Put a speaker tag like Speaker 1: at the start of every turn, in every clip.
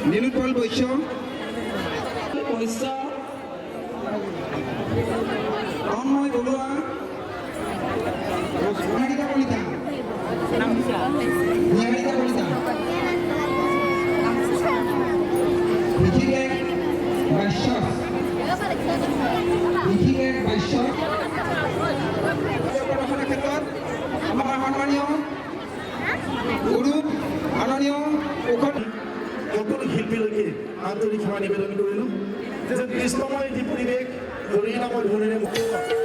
Speaker 1: নীলোৎপল বৈশ্য তন্ময় বৰুৱা নিহাৰিকা কলিতা ঋষিকেশ বাইশ্য প্ৰদৰ্শনৰ ক্ষেত্ৰত আমাৰ সন্মানীয় গুৰু মাননীয়
Speaker 2: সকলো শিল্পীলৈকে আন্তৰিক সেৱা নিবেদন কৰিলোঁ যে কৃষ্ণময় এটি পৰিৱেশ হৰিনামৰ ধৰণেৰে
Speaker 3: সকলো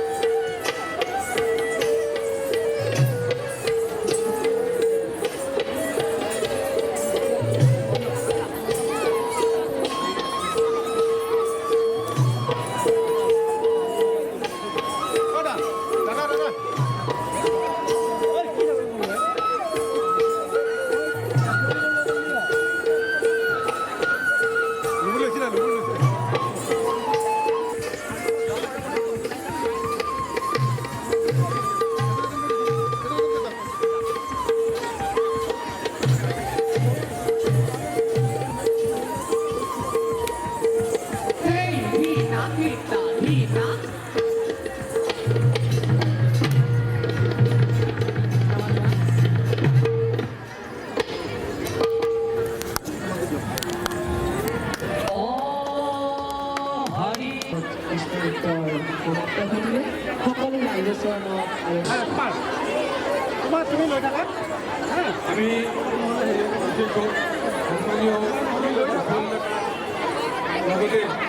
Speaker 3: ৰাইজৰ চৰণত
Speaker 4: তুমি লৈ থাকা আমি সন্মানীয় লগতে